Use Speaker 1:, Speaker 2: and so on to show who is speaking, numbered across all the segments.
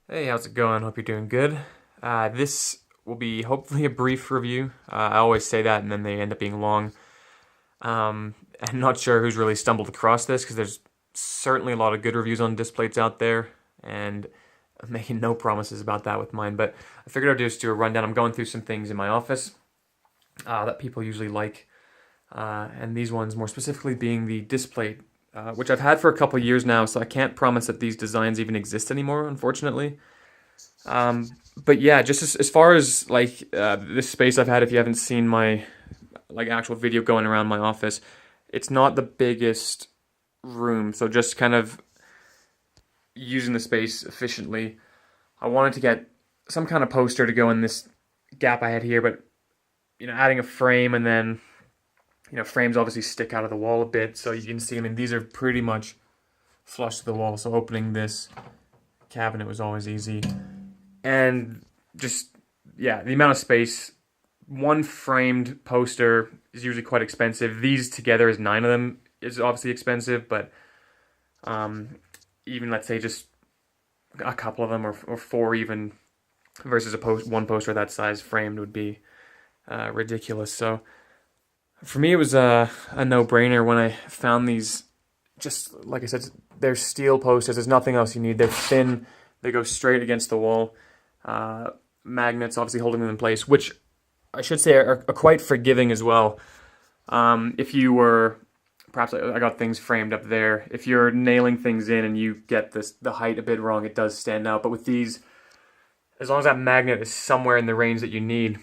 Speaker 1: Hey, how's it going? Hope you're doing good. This will be hopefully a brief review. I always say that and then they end up being long. I'm not sure who's really stumbled across this because there's certainly a lot of good reviews on Displates out there, and I'm making no promises about that with mine, but I figured I'd just do a rundown. I'm going through some things in my office that people usually like, and these ones more specifically being the Displate, which I've had for a couple years now, so I can't promise that these designs even exist anymore, unfortunately. But yeah, just as far as like this space I've had, if you haven't seen my like actual video going around my office, it's not the biggest room, so just kind of using the space efficiently. I wanted to get some kind of poster to go in this gap I had here, but adding a frame and then frames obviously stick out of the wall a bit, so you can see. I mean, these are pretty much flush to the wall, so opening this cabinet was always easy. And just, yeah, the amount of space. One framed poster is usually quite expensive. These together, as 9 of them, is obviously expensive, but even let's say just a couple of them or 4 even versus one poster that size framed would be ridiculous. So for me, it was a no-brainer when I found these. Just like I said, they're steel posters. There's nothing else you need. They're thin. They go straight against the wall. Magnets obviously holding them in place, which I should say are quite forgiving as well. If you were, perhaps I got things framed up there. If you're nailing things in and you get the height a bit wrong, it does stand out. But with these, as long as that magnet is somewhere in the range that you need,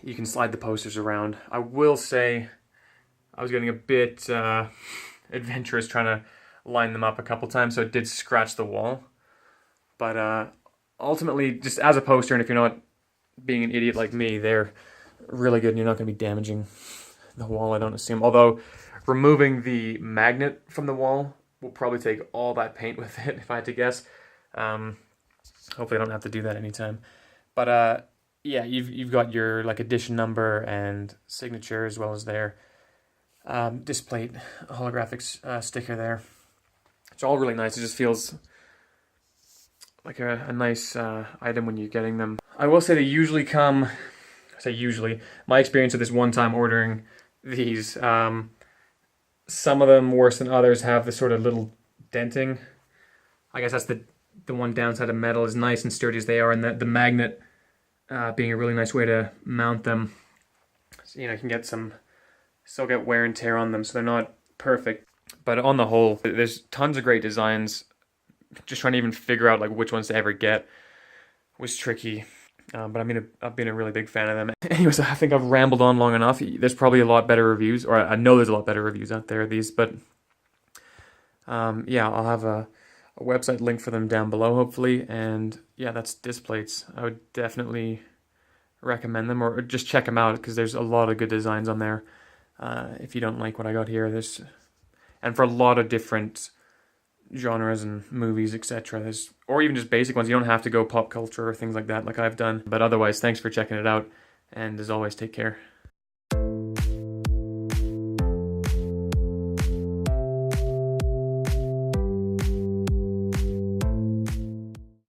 Speaker 1: you can slide the posters around. I will say I was getting a bit adventurous trying to line them up a couple times, so it did scratch the wall. But ultimately, just as a poster, and if you're not being an idiot like me, they're really good and you're not going to be damaging the wall, I don't assume. Although, removing the magnet from the wall will probably take all that paint with it, if I had to guess. Hopefully I don't have to do that anytime. But yeah, you've got your like edition number and signature, as well as their Displate holographic sticker there. It's all really nice. It just feels like a nice item when you're getting them. I will say they usually come, I say usually, my experience of this one time ordering these, some of them worse than others have this sort of little denting. I guess that's the one downside of metal, as nice and sturdy as they are, and the magnet being a really nice way to mount them. So, you can still get wear and tear on them, so they're not perfect. But on the whole, there's tons of great designs. Just trying to even figure out like which ones to ever get was tricky. But I've been a really big fan of them. Anyways, I think I've rambled on long enough. There's probably a lot better reviews, or I know there's a lot better reviews out there of these. But yeah, I'll have a website link for them down below, hopefully. And yeah, that's Displates. I would definitely recommend them, or just check them out, because there's a lot of good designs on there. If you don't like what I got here, and for a lot of different genres and movies, etc. Or even just basic ones. You don't have to go pop culture or things like that like I've done. But otherwise, thanks for checking it out, and as always, take care.